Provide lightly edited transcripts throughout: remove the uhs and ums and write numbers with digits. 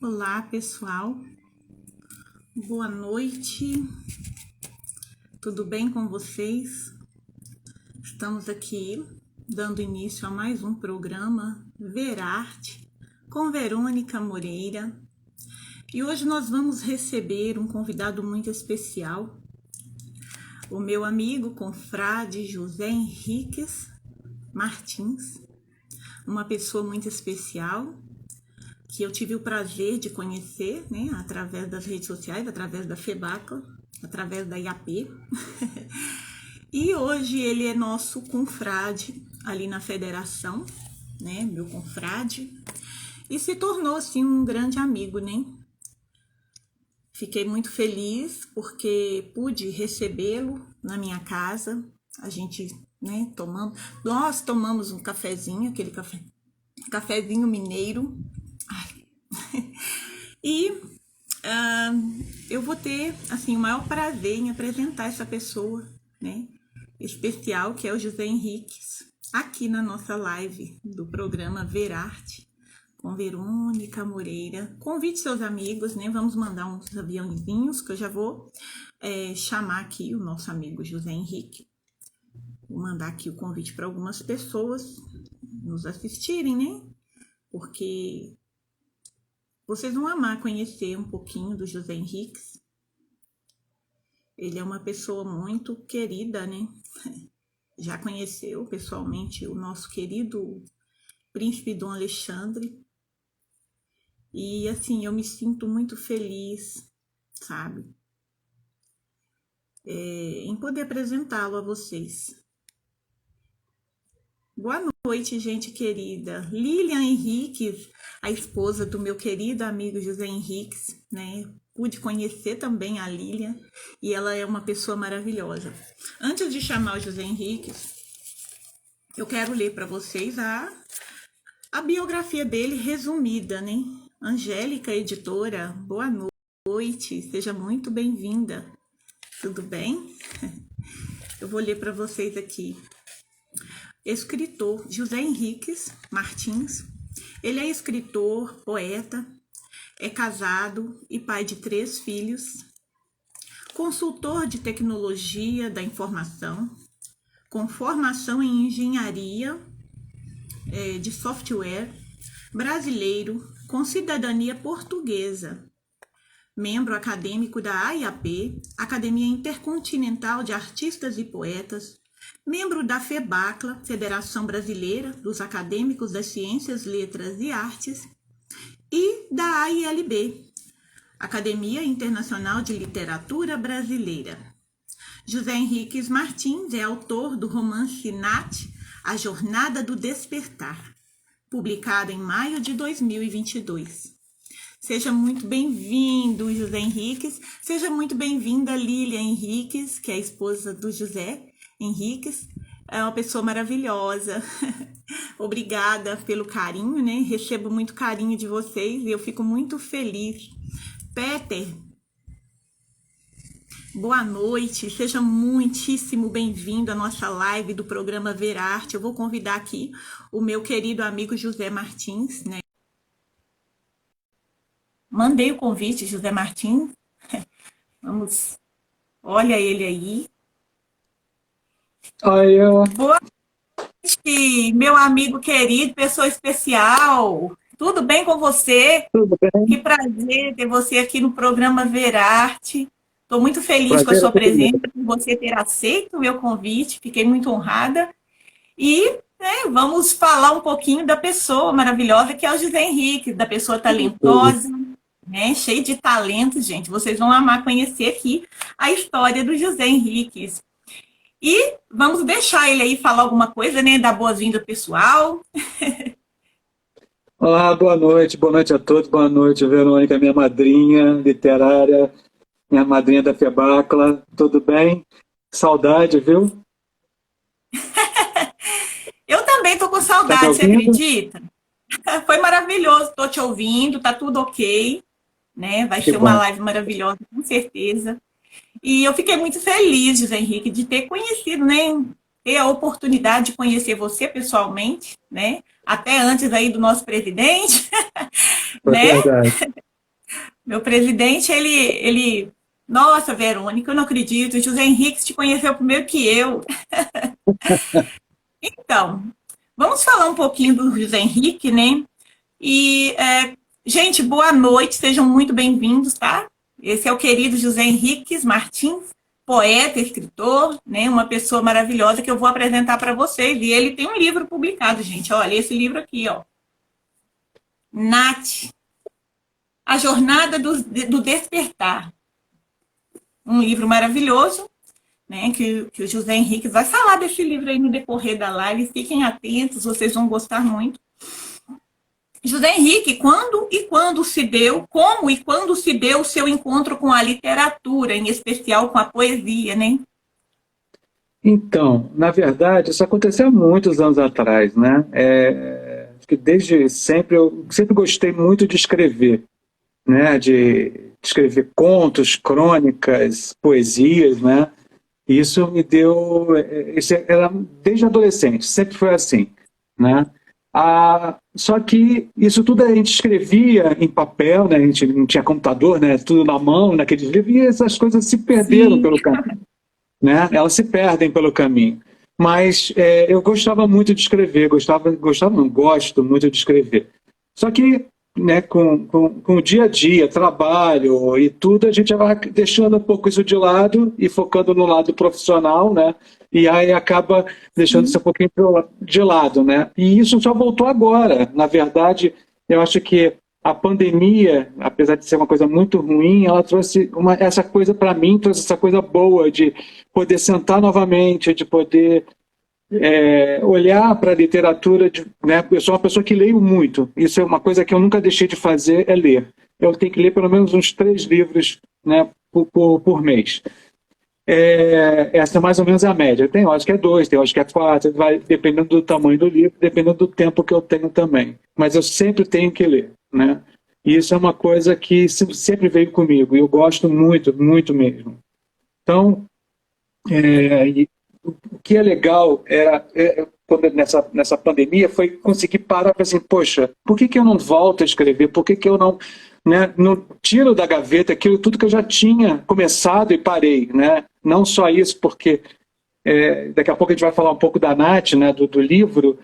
Olá, pessoal. Boa noite. Tudo bem com vocês? Estamos aqui dando início a mais um programa Verarte com Verônica Moreira. E hoje nós vamos receber um convidado muito especial, o meu amigo confrade José Henriques Martins, uma pessoa muito especial que eu tive o prazer de conhecer, né, através das redes sociais, através da FEBACLA, através da IAP. E hoje ele é nosso confrade ali na federação, né, meu confrade, e se tornou assim um grande amigo, né? Fiquei muito feliz porque pude recebê-lo na minha casa. A gente, né, nós tomamos um cafezinho, aquele cafezinho mineiro. E eu vou ter assim o maior prazer em apresentar essa pessoa, né, especial, que é o José Henriques, aqui na nossa live do programa Verarte com Verônica Moreira. Convide seus amigos, né? Vamos mandar uns aviãozinhos que eu já vou chamar aqui o nosso amigo José Henrique. Vou mandar aqui o convite para algumas pessoas nos assistirem, né? Porque vocês vão amar conhecer um pouquinho do José Henriques. Ele é uma pessoa muito querida, né? Já conheceu pessoalmente o nosso querido príncipe Dom Alexandre. E assim, eu me sinto muito feliz, sabe? Em poder apresentá-lo a vocês. Boa noite, gente querida. Lilian Henriques, a esposa do meu querido amigo José Henriques, né? Pude conhecer também a Lilian e ela é uma pessoa maravilhosa. Antes de chamar o José Henriques, eu quero ler para vocês a biografia dele resumida, né? Angélica, editora, boa noite, seja muito bem-vinda. Tudo bem? Eu vou ler para vocês aqui. Escritor José Henriques Martins. Ele é escritor, poeta, é casado e pai de 3 filhos, consultor de tecnologia da informação, com formação em engenharia de software, brasileiro, com cidadania portuguesa, membro acadêmico da AIAP, Academia Intercontinental de Artistas e Poetas, membro da FEBACLA, Federação Brasileira dos Acadêmicos das Ciências, Letras e Artes, e da AILB, Academia Internacional de Literatura Brasileira. José Henriques Martins é autor do romance Nath, A Jornada do Despertar, publicado em maio de 2022. Seja muito bem-vindo, José Henriques. Seja muito bem-vinda, Lilian Henriques, que é a esposa do José Henriques. É uma pessoa maravilhosa. Obrigada pelo carinho, né? Recebo muito carinho de vocês e eu fico muito feliz. Peter, boa noite. Seja muitíssimo bem-vindo à nossa live do programa Verarte. Eu vou convidar aqui o meu querido amigo José Martins, né? Mandei o convite, José Martins. Vamos, olha ele aí. Oi, Boa noite, meu amigo querido, pessoa especial. Tudo bem com você? tudo Que bem? prazer ter você aqui no programa Verarte. Estou muito feliz com a Prazer é sua todo meu. presença, por você ter aceito o meu convite. Fiquei muito honrada. E vamos falar um pouquinho da pessoa maravilhosa que é o José Henrique, da pessoa talentosa, né? Cheio de talento, gente. Vocês vão amar conhecer aqui a história do José Henriques. E vamos deixar ele aí falar alguma coisa, né? Dar boas-vindas pessoal. Olá, boa noite a todos, boa noite, Verônica, minha madrinha literária, minha madrinha da FEBACLA, tudo bem? Saudade, viu? Eu também tô com Tá me saudade, você ouvindo? acredita? Foi maravilhoso, tô te ouvindo, tá tudo ok, né? Vai Que ser uma bom. live maravilhosa, com certeza. E eu fiquei muito feliz, José Henrique, de ter conhecido, né? Ter a oportunidade de conhecer você pessoalmente, né? Até antes aí do nosso presidente, É né? verdade. Meu presidente, Nossa, Verônica, eu não acredito. O José Henrique te conheceu primeiro que eu. Então, vamos falar um pouquinho do José Henrique, né? Gente, boa noite, sejam muito bem-vindos, tá? Esse é o querido José Henrique Martins, poeta, escritor, né? Uma pessoa maravilhosa que eu vou apresentar para vocês. E ele tem um livro publicado, gente. Olha, esse livro aqui, ó. Nath, A Jornada do Despertar. Um livro maravilhoso, né? Que o José Henrique vai falar desse livro aí no decorrer da live. Fiquem atentos, vocês vão gostar muito. José Henrique, quando se deu, como e quando se deu o seu encontro com a literatura, em especial com a poesia, né? Então, na verdade, isso aconteceu há muitos anos atrás, né? Que desde sempre, eu sempre gostei muito de escrever, né? De escrever contos, crônicas, poesias, né? E isso me deu, isso era desde adolescente, sempre foi assim, né? Só que isso tudo a gente escrevia em papel, né? A gente não tinha computador, né? Tudo na mão, naqueles livros, e essas coisas se perderam Sim. pelo caminho, né? Elas se perdem pelo caminho. Mas eu gostava muito de escrever, não, gosto muito de escrever. Só que, né, com o dia a dia, trabalho e tudo, a gente vai deixando um pouco isso de lado e focando no lado profissional, né? E aí acaba deixando isso um pouquinho de lado, né? E isso só voltou agora. Na verdade, eu acho que a pandemia, apesar de ser uma coisa muito ruim, ela trouxe essa coisa para mim, trouxe essa coisa boa de poder sentar novamente, de poder olhar para a literatura, né? Eu sou uma pessoa que leio muito, isso é uma coisa que eu nunca deixei de fazer, é ler. Eu tenho que ler pelo menos uns 3 livros, né, por mês. Essa mais ou menos é a média. Tem horas que é 2, tem horas que é 4, vai dependendo do tamanho do livro, dependendo do tempo que eu tenho também. Mas eu sempre tenho que ler, né? E isso é uma coisa que sempre veio comigo, e eu gosto muito, muito mesmo. Então, o que é legal quando nessa pandemia foi conseguir parar para assim, poxa, por que eu não volto a escrever? Por que eu não, né, não tiro da gaveta aquilo tudo que eu já tinha começado e parei, né? Não só isso, porque daqui a pouco a gente vai falar um pouco da Nath, né, do livro,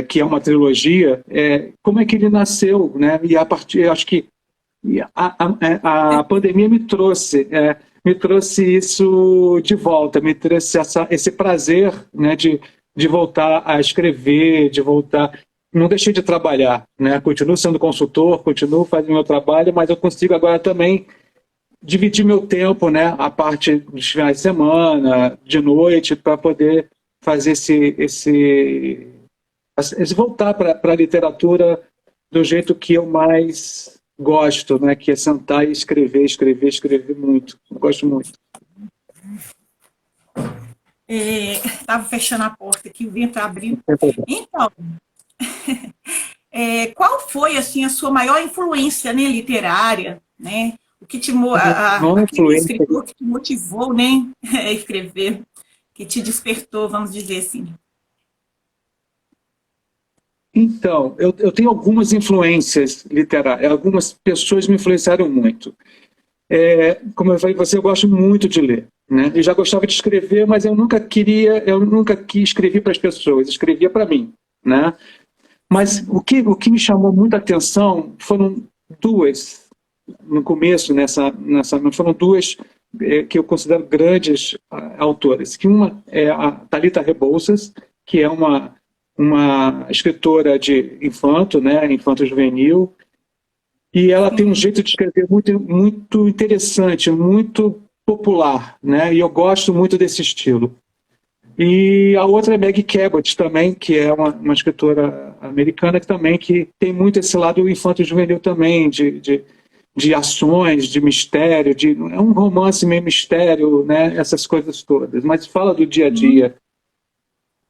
que é uma trilogia, como é que ele nasceu, né? E a partir, acho que a pandemia me trouxe isso de volta, me trouxe esse prazer, né, de voltar a escrever, de voltar. Não deixei de trabalhar, né? Continuo sendo consultor, continuo fazendo meu trabalho, mas eu consigo agora também dividir meu tempo, né? A parte dos finais de semana, de noite, para poder fazer esse voltar para a literatura do jeito que eu mais gosto, né? Que é sentar e escrever muito. Eu gosto muito. Estava fechando a porta aqui, o vento abriu. Então, qual foi assim a sua maior influência, né, literária, né? O que aquele escritor que te motivou, né, a escrever, que te despertou, vamos dizer assim. Então, eu tenho algumas influências literárias, algumas pessoas me influenciaram muito. Como eu falei, eu gosto muito de ler, né? Eu já gostava de escrever, mas eu nunca quis escrever para as pessoas, escrevia para mim, né? Mas o que me chamou muita atenção foram duas, no começo, foram duas que eu considero grandes autoras. Que uma é a Thalita Rebouças, que é uma escritora de infanto, né, infanto-juvenil, e ela tem um jeito de escrever muito, muito interessante, muito popular, né, e eu gosto muito desse estilo. E a outra é Maggie Cabot também, que é uma escritora americana que tem muito esse lado infanto-juvenil também, de ações, de mistério, é um romance meio mistério, né, essas coisas todas, mas fala do dia a dia.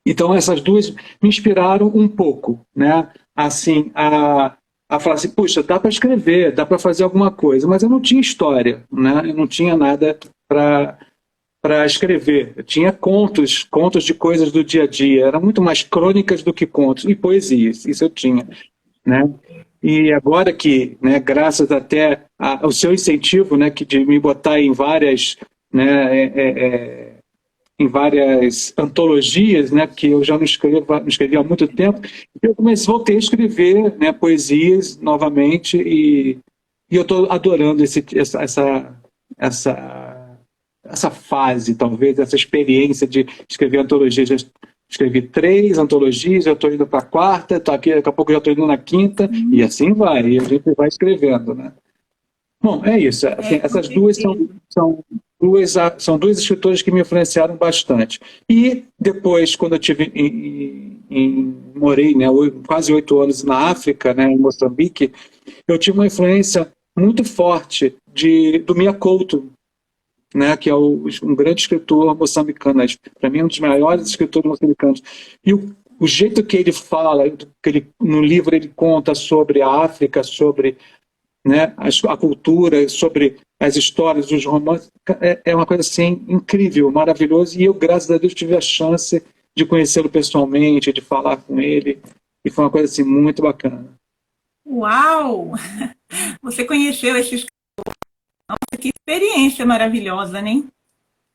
Então, essas duas me inspiraram um pouco, né? Assim, a falar assim, puxa, dá para escrever, dá para fazer alguma coisa, mas eu não tinha história, né? Eu não tinha nada para escrever. Eu tinha contos de coisas do dia a dia, eram muito mais crônicas do que contos, e poesias, isso eu tinha, né? E agora que, né, graças até ao seu incentivo, né, que de me botar em várias, né, em várias antologias, né, que eu já não escrevi há muito tempo, eu voltei a escrever, né, poesias novamente e eu estou adorando essa fase, talvez, essa experiência de escrever antologias. Já escrevi 3 antologias, eu estou indo para a 4ª, tô aqui, daqui a pouco já estou indo na 5ª, e assim vai, e a gente vai escrevendo, né? Bom, é isso. Assim, essas duas são duas escritoras que me influenciaram bastante. E depois, quando eu tive morei, né, quase 8 anos na África, né, em Moçambique, eu tive uma influência muito forte do Mia Couto, né, que é um grande escritor moçambicano, para mim é um dos maiores escritores moçambicanos. E o jeito que ele fala, no livro ele conta sobre a África, sobre, né, a cultura, sobre as histórias, os romances, é uma coisa assim incrível, maravilhoso, e eu, graças a Deus, tive a chance de conhecê-lo pessoalmente, de falar com ele, e foi uma coisa assim muito bacana. Uau! Você conheceu esses... Nossa, que experiência maravilhosa, né?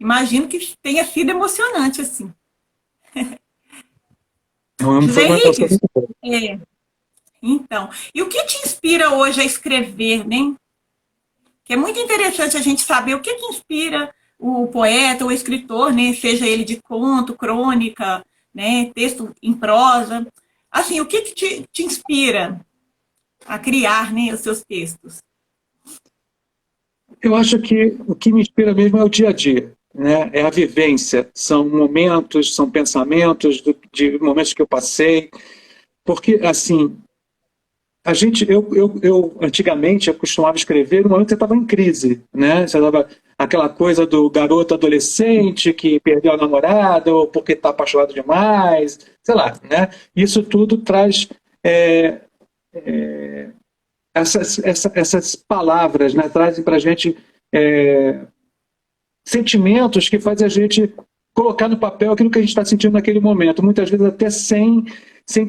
Imagino que tenha sido emocionante, assim. José Henrique, então, e o que te inspira hoje a escrever, né? Que é muito interessante a gente saber o que inspira o poeta, o escritor, né? Seja ele de conto, crônica, né? Texto em prosa. Assim, o que te inspira a criar, né, os seus textos? Eu acho que o que me inspira mesmo é o dia a dia, né? É a vivência, são momentos, são pensamentos de momentos que eu passei, porque assim eu antigamente eu costumava escrever no momento que eu estava em crise, né? Você tava aquela coisa do garoto adolescente que perdeu a namorada ou porque está apaixonado demais, sei lá, né? Isso tudo traz essas palavras, né, trazem para a gente sentimentos que fazem a gente colocar no papel aquilo que a gente está sentindo naquele momento, muitas vezes até sem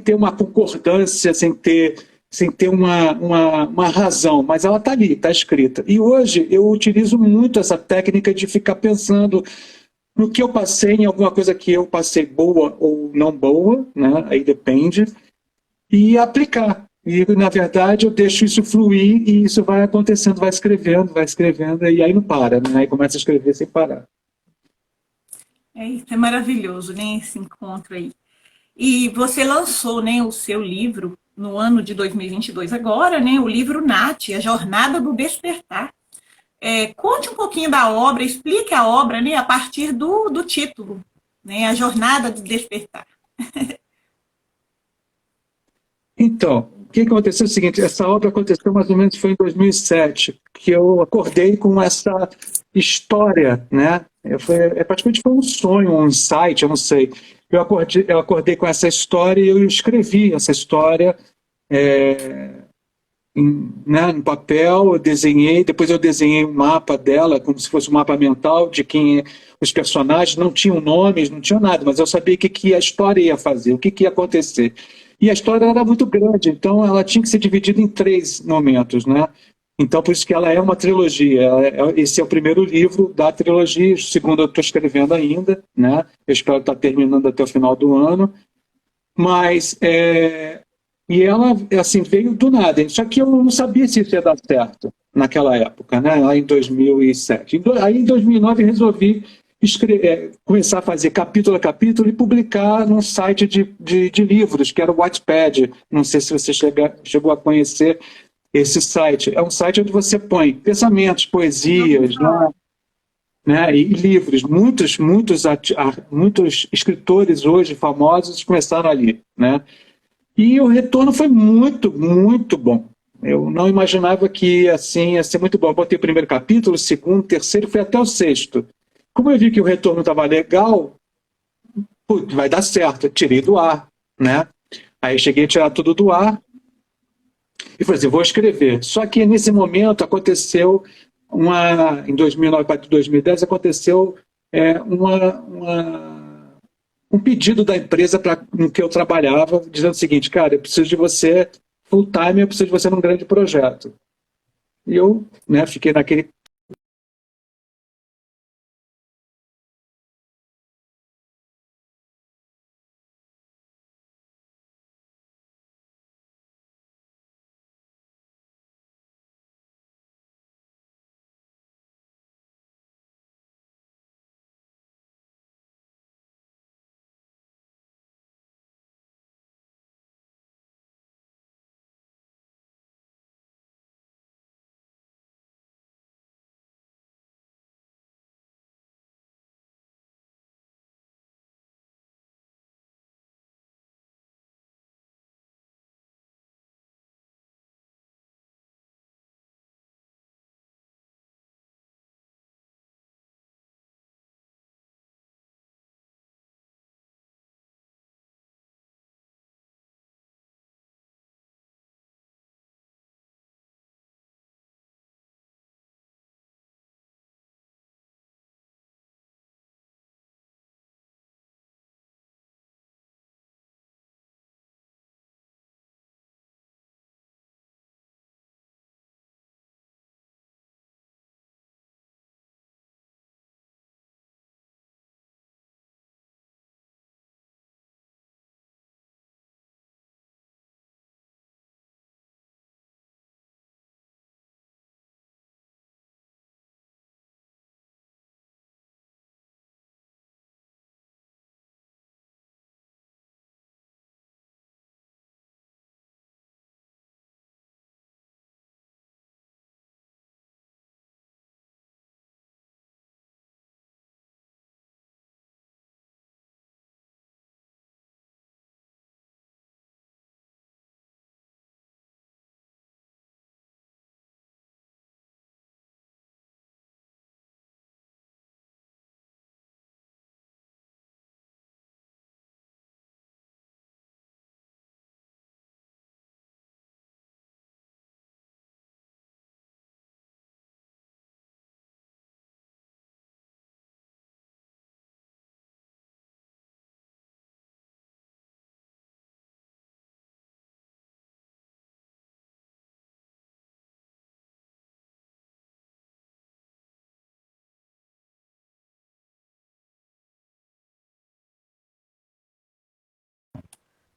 ter uma concordância, sem ter uma razão, mas ela está ali, está escrita. E hoje eu utilizo muito essa técnica de ficar pensando no que eu passei, em alguma coisa que eu passei boa ou não boa, né, aí depende, e aplicar. E, na verdade, eu deixo isso fluir e isso vai acontecendo, vai escrevendo, e aí não para, né? Aí começa a escrever sem parar. Isso é maravilhoso, né? Esse encontro aí. E você lançou, né, o seu livro no ano de 2022 agora, né? O livro Nath, A Jornada do Despertar. Conte um pouquinho da obra, explique a obra, né, a partir do título, né? A Jornada do Despertar. Então, o que aconteceu é o seguinte, essa obra aconteceu mais ou menos foi em 2007, que eu acordei com essa história, né? Praticamente foi um sonho, um insight, eu não sei. Eu acordei com essa história e eu escrevi essa história no papel, eu desenhei, depois eu desenhei um mapa dela, como se fosse um mapa mental de quem os personagens não tinham nomes, não tinham nada, mas eu sabia o que a história ia fazer, o que ia acontecer. E a história era muito grande, então ela tinha que ser dividida em 3 momentos, né? Então, por isso que ela é uma trilogia. Esse é o primeiro livro da trilogia, o segundo eu estou escrevendo ainda, né? Eu espero estar terminando até o final do ano. Mas, e ela, assim, veio do nada. Só que eu não sabia se isso ia dar certo naquela época, né? Lá em 2007. Aí, em 2009, resolvi começar a fazer capítulo a capítulo e publicar num site de livros, que era o Wattpad. Não sei se você chegou a conhecer esse site. É um site onde você põe pensamentos, poesias, né, e livros. Muitos escritores hoje famosos começaram ali, né? E o retorno foi muito, muito bom. Eu não imaginava que assim ia ser muito bom. Eu botei o primeiro capítulo, o segundo, o terceiro, foi até o 6º. Como eu vi que o retorno estava legal, vai dar certo. Eu tirei do ar, né? Aí cheguei a tirar tudo do ar e falei assim, vou escrever. Só que nesse momento aconteceu em 2009 para 2010, aconteceu um pedido da empresa no que eu trabalhava, dizendo o seguinte, cara, eu preciso de você full time, eu preciso de você num grande projeto. E eu, né, fiquei naquele.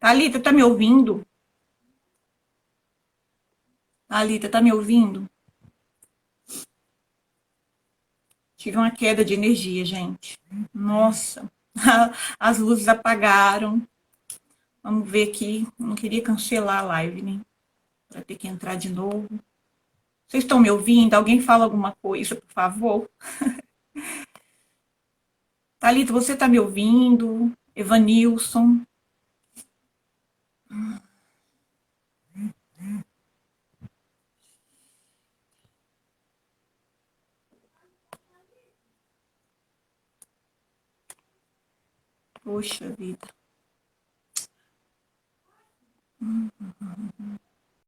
Thalita, tá me ouvindo? Thalita, tá me ouvindo? Tive uma queda de energia, gente. Nossa, as luzes apagaram. Vamos ver aqui. Não queria cancelar a live, né? Para ter que entrar de novo. Vocês estão me ouvindo? Alguém fala alguma coisa, por favor? Thalita, você está me ouvindo? Evanilson? Poxa vida.